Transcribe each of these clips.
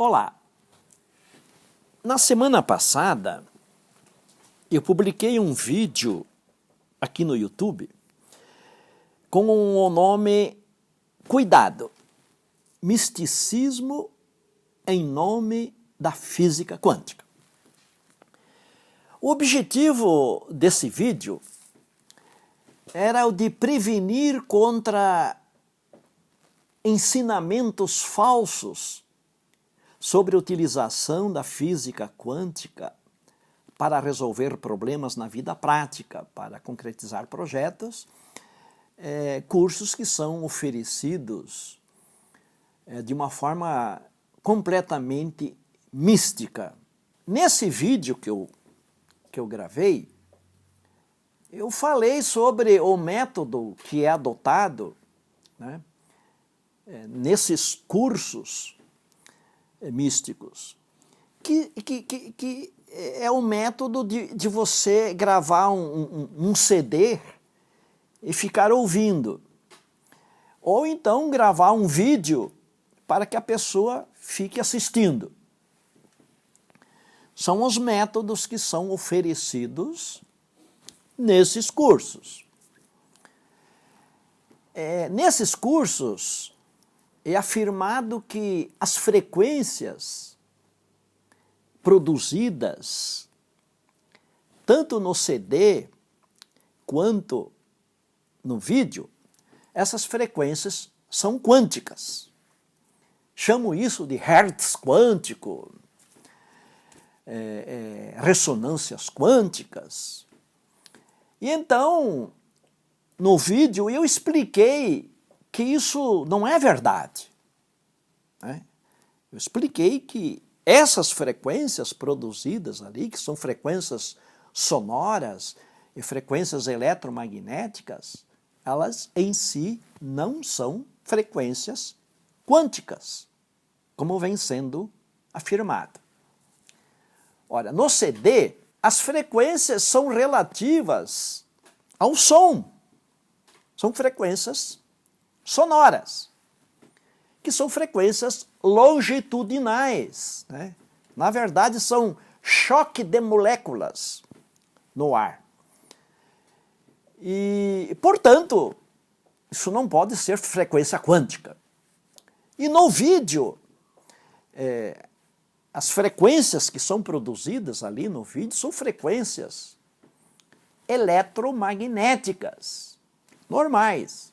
Olá! Na semana passada, eu publiquei um vídeo aqui no YouTube com o nome Cuidado, misticismo em nome da física quântica. O objetivo desse vídeo era o de prevenir contra ensinamentos falsos sobre a utilização da física quântica para resolver problemas na vida prática, para concretizar projetos, cursos que são oferecidos de uma forma completamente mística. Nesse vídeo que eu gravei, eu falei sobre o método que é adotado, né, nesses cursos místicos, que é o método de você gravar um CD e ficar ouvindo, ou então gravar um vídeo para que a pessoa fique assistindo. São os métodos que são oferecidos nesses cursos. Nesses cursos é afirmado que as frequências produzidas tanto no CD quanto no vídeo, essas frequências são quânticas. Chamo isso de hertz quântico, ressonâncias quânticas. E então, no vídeo eu expliquei que isso não é verdade, né? Eu expliquei que essas frequências produzidas ali, que são frequências sonoras e frequências eletromagnéticas, elas em si não são frequências quânticas, como vem sendo afirmado. Ora, no CD, as frequências são relativas ao som, são frequências sonoras, que são frequências longitudinais, né? Na verdade, são choque de moléculas no ar. E, portanto, isso não pode ser frequência quântica. E no vídeo, as frequências que são produzidas ali no vídeo são frequências eletromagnéticas, normais.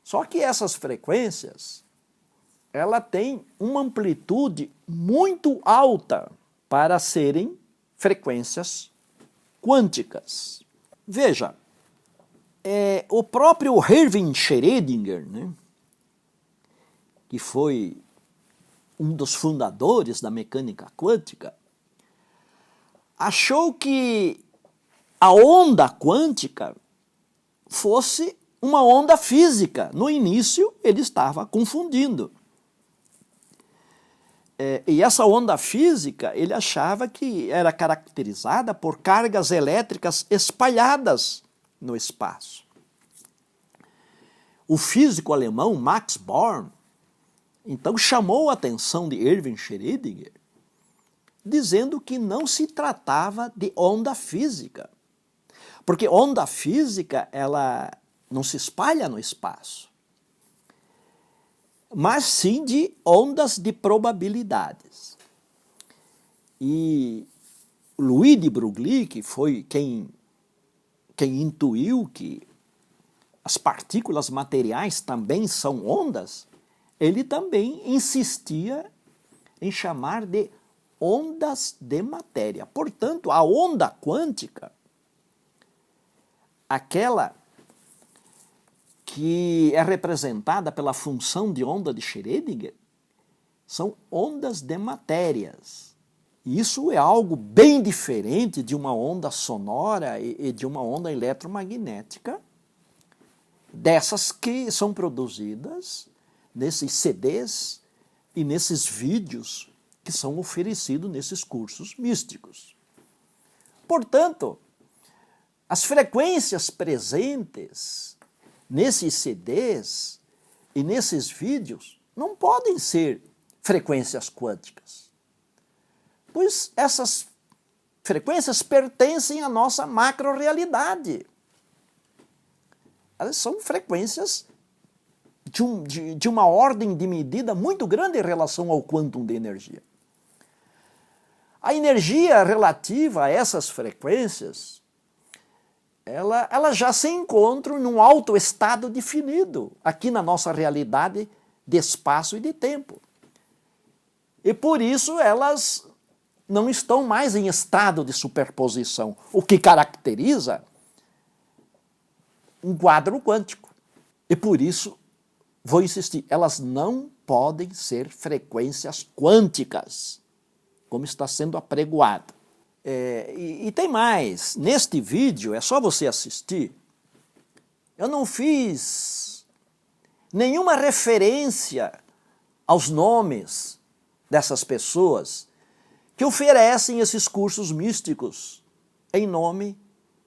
Só que essas frequências, ela tem uma amplitude muito alta para serem frequências quânticas. Veja, o próprio Erwin Schrödinger, né, que foi um dos fundadores da mecânica quântica, achou que a onda quântica fosse uma onda física. No início, ele estava confundindo. E essa onda física, ele achava que era caracterizada por cargas elétricas espalhadas no espaço. O físico alemão Max Born, então, chamou a atenção de Erwin Schrödinger, dizendo que não se tratava de onda física, porque onda física, ela não se espalha no espaço, mas sim de ondas de probabilidades. E Louis de Broglie, que foi quem intuiu que as partículas materiais também são ondas, ele também insistia em chamar de ondas de matéria. Portanto, a onda quântica, aquela que é representada pela função de onda de Schrödinger, são ondas de matérias. E isso é algo bem diferente de uma onda sonora e de uma onda eletromagnética, dessas que são produzidas nesses CDs e nesses vídeos que são oferecidos nesses cursos místicos. Portanto, as frequências presentes nesses CDs e nesses vídeos não podem ser frequências quânticas? Pois essas frequências pertencem à nossa macro-realidade. Elas são frequências de uma ordem de medida muito grande em relação ao quantum de energia. A energia relativa a essas frequências, ela já se encontra num alto estado definido, aqui na nossa realidade de espaço e de tempo. E por isso elas não estão mais em estado de superposição, o que caracteriza um quadro quântico. E por isso, vou insistir, elas não podem ser frequências quânticas, como está sendo apregoado. E tem mais, neste vídeo, é só você assistir, eu não fiz nenhuma referência aos nomes dessas pessoas que oferecem esses cursos místicos em nome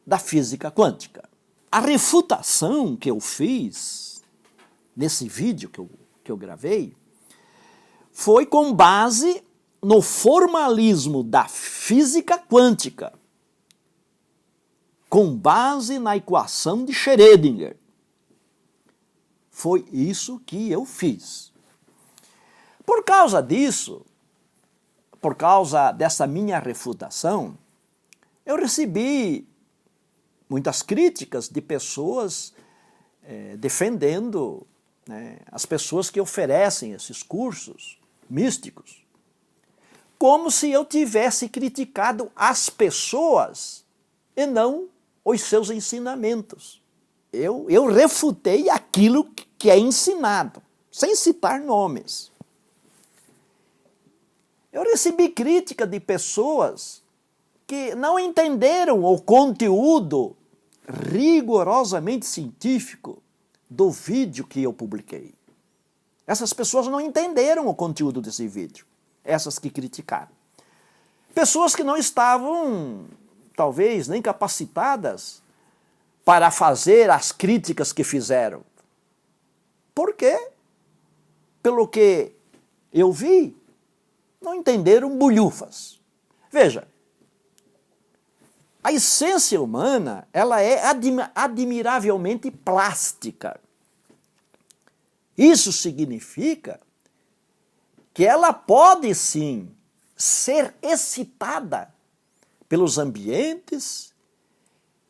da física quântica. A refutação que eu fiz nesse vídeo que eu gravei foi com base no formalismo da física quântica, com base na equação de Schrödinger. Foi isso que eu fiz. Por causa disso, por causa dessa minha refutação, eu recebi muitas críticas de pessoas defendendo, né, as pessoas que oferecem esses cursos místicos, como se eu tivesse criticado as pessoas e não os seus ensinamentos. Eu refutei aquilo que é ensinado, sem citar nomes. Eu recebi crítica de pessoas que não entenderam o conteúdo rigorosamente científico do vídeo que eu publiquei. Essas pessoas não entenderam o conteúdo desse vídeo, essas que criticaram. Pessoas que não estavam, talvez, nem capacitadas para fazer as críticas que fizeram. Por quê? Pelo que eu vi, não entenderam bulhufas. Veja, a essência humana, ela é admiravelmente plástica. Isso significa que ela pode sim ser excitada pelos ambientes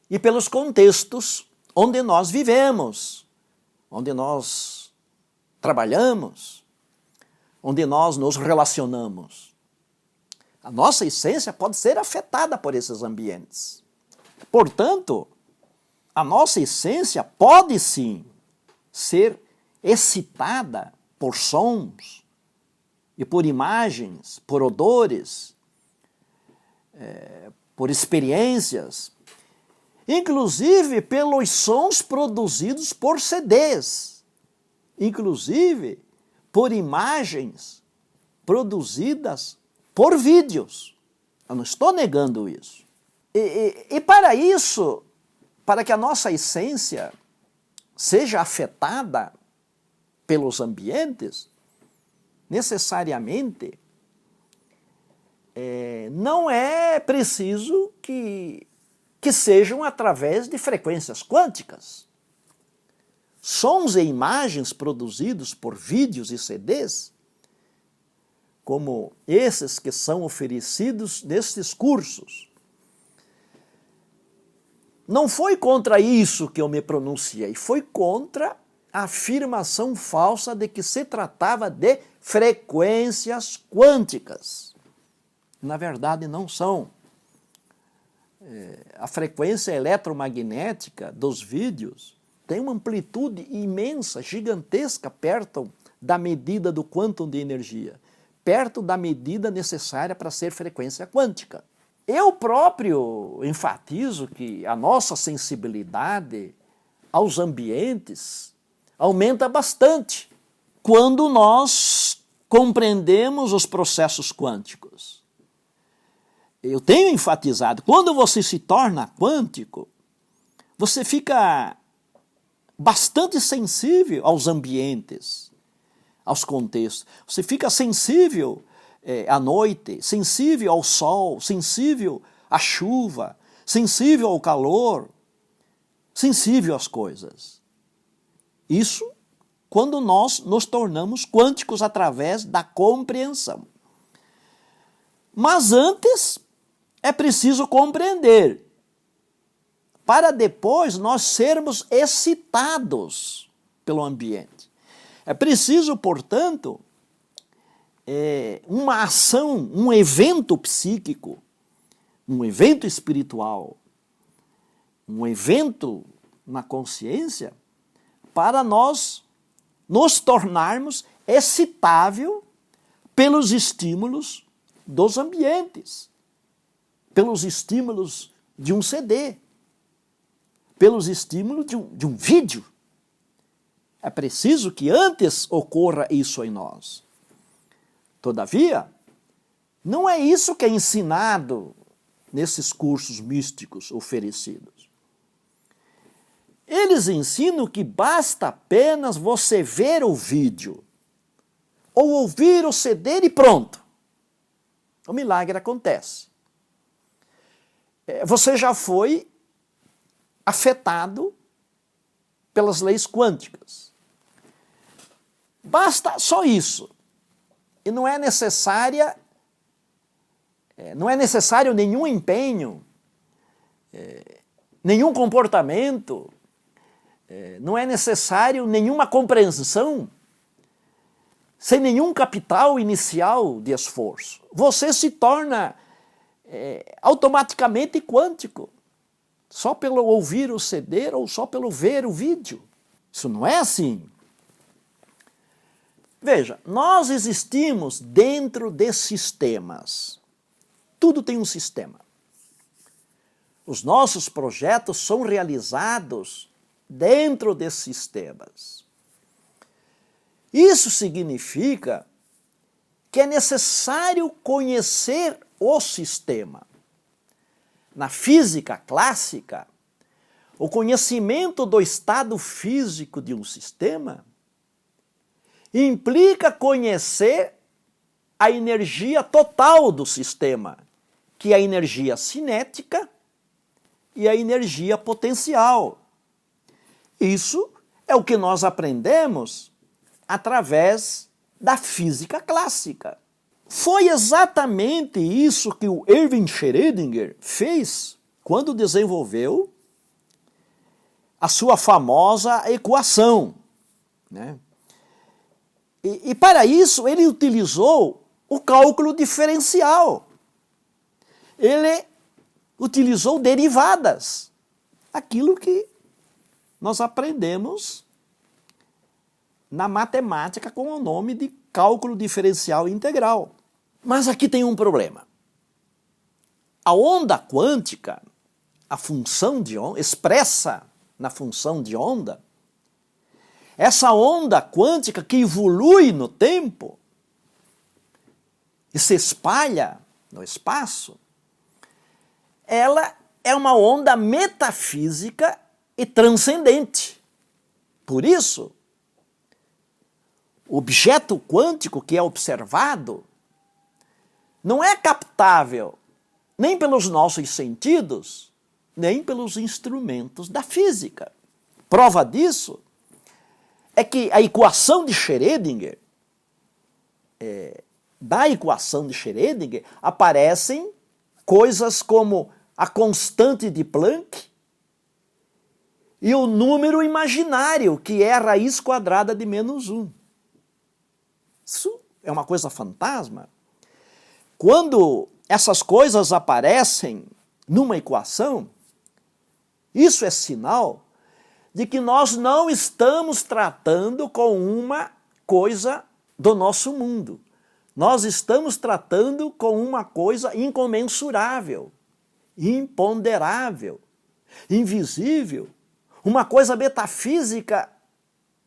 e pelos contextos onde nós vivemos, onde nós trabalhamos, onde nós nos relacionamos. A nossa essência pode ser afetada por esses ambientes. Portanto, a nossa essência pode sim ser excitada por sons e por imagens, por odores, por experiências, inclusive pelos sons produzidos por CDs, inclusive por imagens produzidas por vídeos. Eu não estou negando isso. E para isso, para que a nossa essência seja afetada pelos ambientes, necessariamente não é preciso que sejam através de frequências quânticas. Sons e imagens produzidos por vídeos e CDs, como esses que são oferecidos nestes cursos. Não foi contra isso que eu me pronunciei, foi contra a afirmação falsa de que se tratava de frequências quânticas. Na verdade, não são. A frequência eletromagnética dos vídeos tem uma amplitude imensa, gigantesca, perto da medida do quantum de energia, perto da medida necessária para ser frequência quântica. Eu próprio enfatizo que a nossa sensibilidade aos ambientes aumenta bastante quando nós compreendemos os processos quânticos. Eu tenho enfatizado, quando você se torna quântico, você fica bastante sensível aos ambientes, aos contextos. Você fica sensível à noite, sensível ao sol, sensível à chuva, sensível ao calor, sensível às coisas. Isso quando nós nos tornamos quânticos através da compreensão. Mas antes é preciso compreender, para depois nós sermos excitados pelo ambiente. É preciso, portanto, uma ação, um evento psíquico, um evento espiritual, um evento na consciência, para nós nos tornarmos excitável pelos estímulos dos ambientes, pelos estímulos de um CD, pelos estímulos de um vídeo. É preciso que antes ocorra isso em nós. Todavia, não é isso que é ensinado nesses cursos místicos oferecidos. Eles ensinam que basta apenas você ver o vídeo ou ouvir o CD e pronto. O milagre acontece. Você já foi afetado pelas leis quânticas. Basta só isso. E não é necessário nenhum empenho, nenhum comportamento, não é necessário nenhuma compreensão, sem nenhum capital inicial de esforço. Você se torna automaticamente quântico, só pelo ouvir o CD ou só pelo ver o vídeo. Isso não é assim. Veja, nós existimos dentro de sistemas. Tudo tem um sistema. Os nossos projetos são realizados dentro de sistemas. Isso significa que é necessário conhecer o sistema. Na física clássica, o conhecimento do estado físico de um sistema implica conhecer a energia total do sistema, que é a energia cinética e a energia potencial. Isso é o que nós aprendemos através da física clássica. Foi exatamente isso que o Erwin Schrödinger fez quando desenvolveu a sua famosa equação, né? E para isso ele utilizou o cálculo diferencial. Ele utilizou derivadas, aquilo que nós aprendemos na matemática com o nome de cálculo diferencial integral. Mas aqui tem um problema. A onda quântica, a função de onda, expressa na função de onda, essa onda quântica que evolui no tempo e se espalha no espaço, ela é uma onda metafísica e transcendente. Por isso, o objeto quântico que é observado não é captável nem pelos nossos sentidos, nem pelos instrumentos da física. Prova disso é que a equação de Schrödinger, da equação de Schrödinger, aparecem coisas como a constante de Planck e o número imaginário, que é a raiz quadrada de -1. Isso é uma coisa fantasma. Quando essas coisas aparecem numa equação, isso é sinal de que nós não estamos tratando com uma coisa do nosso mundo. Nós estamos tratando com uma coisa incomensurável, imponderável, invisível, uma coisa metafísica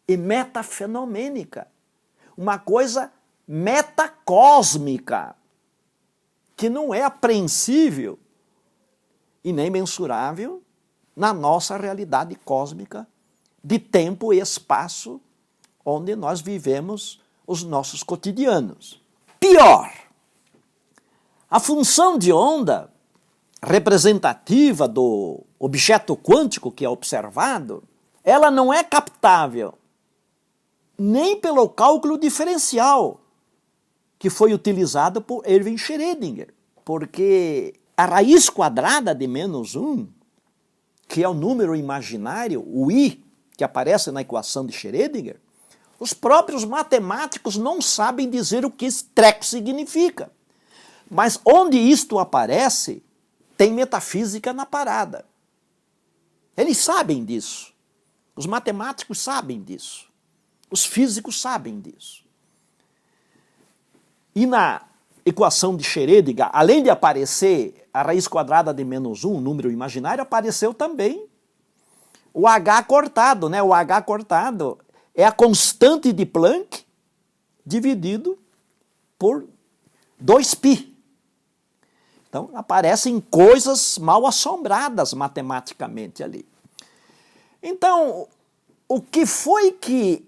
e metafenomênica, uma coisa metacósmica, que não é apreensível e nem mensurável na nossa realidade cósmica de tempo e espaço onde nós vivemos os nossos cotidianos. Pior, a função de onda representativa do objeto quântico que é observado, ela não é captável nem pelo cálculo diferencial que foi utilizado por Erwin Schrödinger, porque a raiz quadrada de -1, que é o número imaginário, o I, que aparece na equação de Schrödinger, os próprios matemáticos não sabem dizer o que esse treco significa. Mas onde isto aparece, tem metafísica na parada. Eles sabem disso. Os matemáticos sabem disso. Os físicos sabem disso. E na equação de Schrödinger, além de aparecer a raiz quadrada de -1, um número imaginário, apareceu também o H cortado, né? O H cortado é a constante de Planck dividido por 2π. Então, aparecem coisas mal assombradas matematicamente ali. Então, o que foi que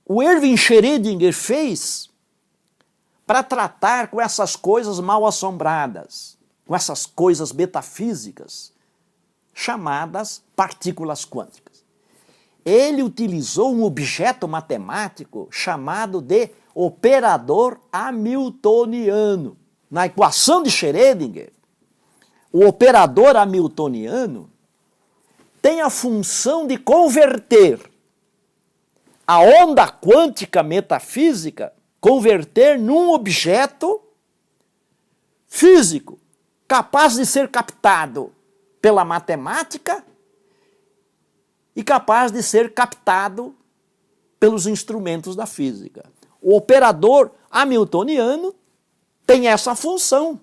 o Erwin Schrödinger fez para tratar com essas coisas mal assombradas, com essas coisas metafísicas, chamadas partículas quânticas? Ele utilizou um objeto matemático chamado de operador hamiltoniano. Na equação de Schrödinger, o operador hamiltoniano tem a função de converter a onda quântica metafísica, converter num objeto físico, capaz de ser captado pela matemática e capaz de ser captado pelos instrumentos da física. O operador hamiltoniano tem essa função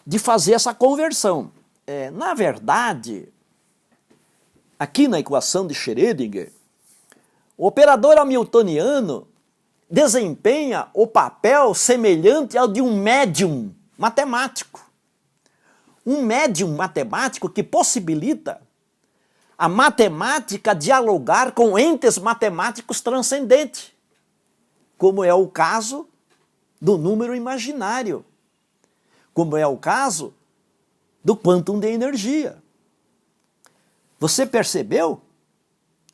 de fazer essa conversão. Na verdade, aqui na equação de Schrödinger, o operador hamiltoniano desempenha o papel semelhante ao de um médium matemático. Um médium matemático que possibilita a matemática dialogar com entes matemáticos transcendentes, como é o caso do número imaginário, como é o caso do quantum de energia. Você percebeu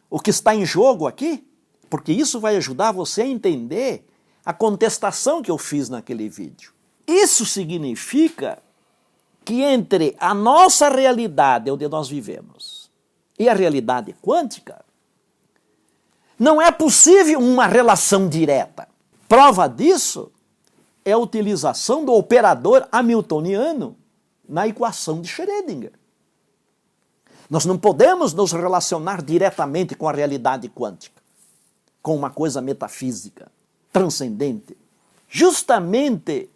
o que está em jogo aqui? Porque isso vai ajudar você a entender a contestação que eu fiz naquele vídeo. Isso significa que entre a nossa realidade, onde nós vivemos, e a realidade quântica, não é possível uma relação direta. Prova disso é a utilização do operador hamiltoniano na equação de Schrödinger. Nós não podemos nos relacionar diretamente com a realidade quântica, com uma coisa metafísica, transcendente, justamente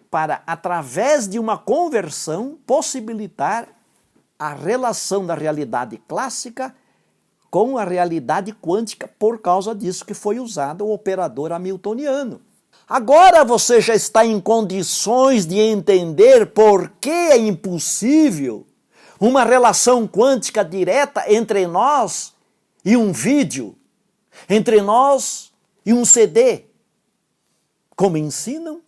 para, através de uma conversão, possibilitar a relação da realidade clássica com a realidade quântica, por causa disso que foi usado o operador hamiltoniano. Agora você já está em condições de entender por que é impossível uma relação quântica direta entre nós e um vídeo, entre nós e um CD, como ensinam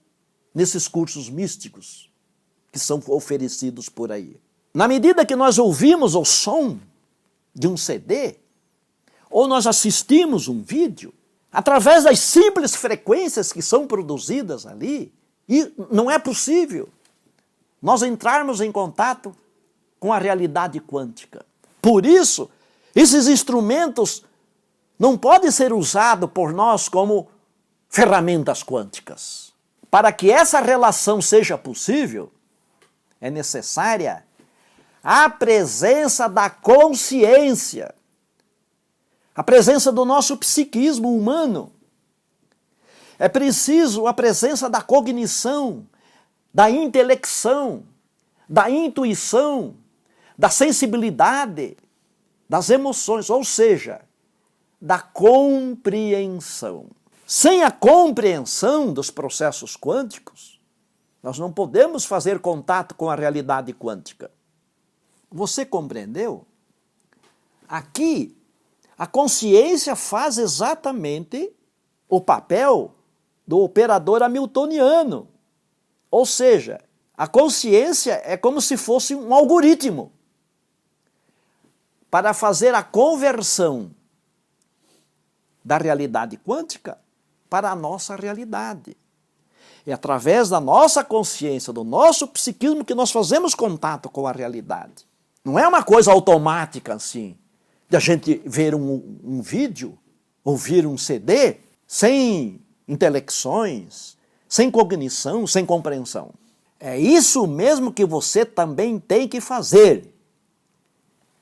nesses cursos místicos que são oferecidos por aí. Na medida que nós ouvimos o som de um CD, ou nós assistimos um vídeo, através das simples frequências que são produzidas ali, e não é possível nós entrarmos em contato com a realidade quântica. Por isso, esses instrumentos não podem ser usados por nós como ferramentas quânticas. Para que essa relação seja possível, é necessária a presença da consciência, a presença do nosso psiquismo humano. É preciso a presença da cognição, da intelecção, da intuição, da sensibilidade, das emoções, ou seja, da compreensão. Sem a compreensão dos processos quânticos, nós não podemos fazer contato com a realidade quântica. Você compreendeu? Aqui, A consciência faz exatamente o papel do operador hamiltoniano. Ou seja, a consciência é como se fosse um algoritmo para fazer a conversão da realidade quântica para a nossa realidade. É através da nossa consciência, do nosso psiquismo, que nós fazemos contato com a realidade. Não é uma coisa automática assim, de a gente ver um vídeo, ouvir um CD, sem intelecções, sem cognição, sem compreensão. É isso mesmo que você também tem que fazer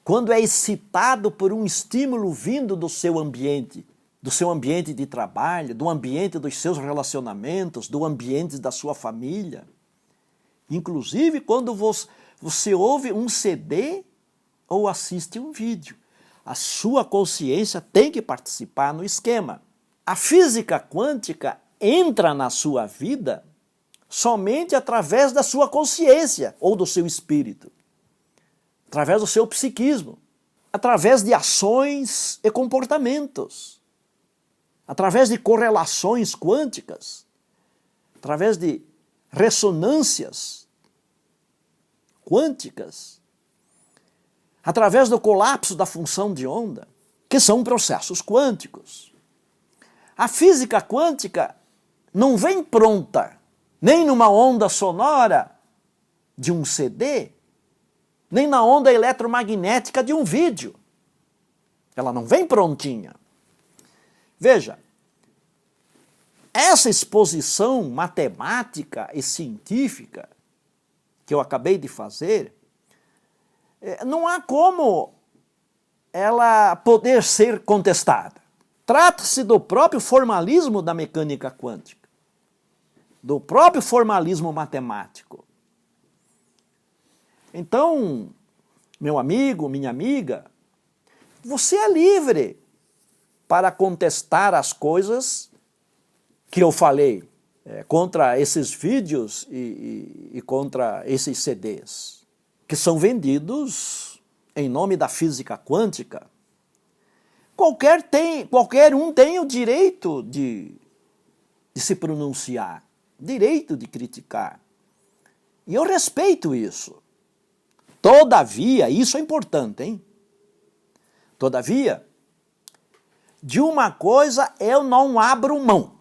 quando é excitado por um estímulo vindo do seu ambiente de trabalho, do ambiente dos seus relacionamentos, do ambiente da sua família. Inclusive quando você ouve um CD ou assiste um vídeo. A sua consciência tem que participar no esquema. A física quântica entra na sua vida somente através da sua consciência ou do seu espírito, através do seu psiquismo, através de ações e comportamentos, através de correlações quânticas, através de ressonâncias quânticas, através do colapso da função de onda, que são processos quânticos. A física quântica não vem pronta, nem numa onda sonora de um CD, nem na onda eletromagnética de um vídeo. Ela não vem prontinha. Veja, essa exposição matemática e científica que eu acabei de fazer, não há como ela poder ser contestada. Trata-se do próprio formalismo da mecânica quântica, do próprio formalismo matemático. Então, meu amigo, minha amiga, você é livre para contestar as coisas que eu falei contra esses vídeos e contra esses CDs, que são vendidos em nome da física quântica. Qualquer um tem o direito de se pronunciar, direito de criticar. E eu respeito isso. Todavia, isso é importante, hein? Todavia, de uma coisa eu não abro mão.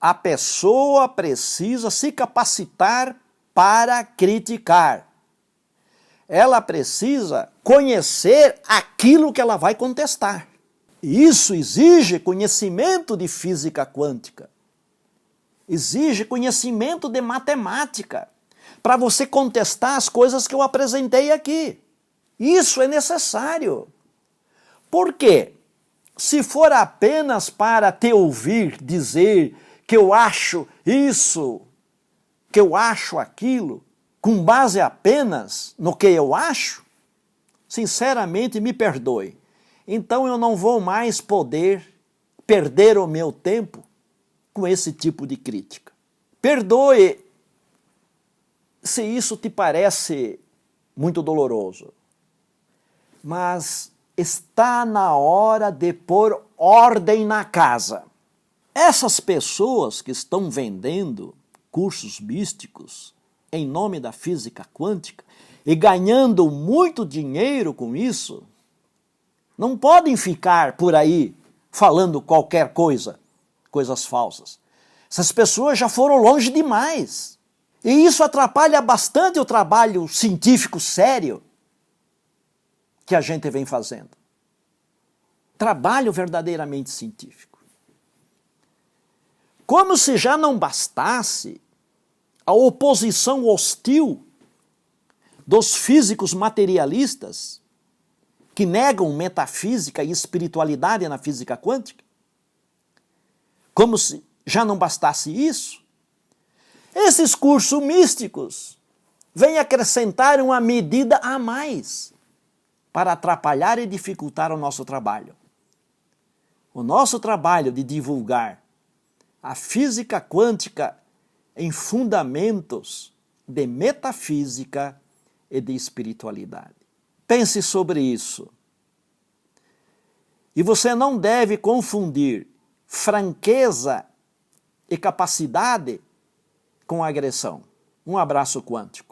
A pessoa precisa se capacitar para criticar. Ela precisa conhecer aquilo que ela vai contestar. Isso exige conhecimento de física quântica. Exige conhecimento de matemática para você contestar as coisas que eu apresentei aqui. Isso é necessário. Por quê? Se for apenas para te ouvir dizer que eu acho isso, que eu acho aquilo, com base apenas no que eu acho, sinceramente me perdoe. Então eu não vou mais poder perder o meu tempo com esse tipo de crítica. Perdoe se isso te parece muito doloroso, mas está na hora de pôr ordem na casa. Essas pessoas que estão vendendo cursos místicos em nome da física quântica e ganhando muito dinheiro com isso, não podem ficar por aí falando qualquer coisa, coisas falsas. Essas pessoas já foram longe demais. E isso atrapalha bastante o trabalho científico sério que a gente vem fazendo. Trabalho verdadeiramente científico. Como se já não bastasse a oposição hostil dos físicos materialistas que negam metafísica e espiritualidade na física quântica, como se já não bastasse isso, esses cursos místicos vêm acrescentar uma medida a mais para atrapalhar e dificultar o nosso trabalho. O nosso trabalho de divulgar a física quântica em fundamentos de metafísica e de espiritualidade. Pense sobre isso. E você não deve confundir franqueza e capacidade com agressão. Um abraço quântico.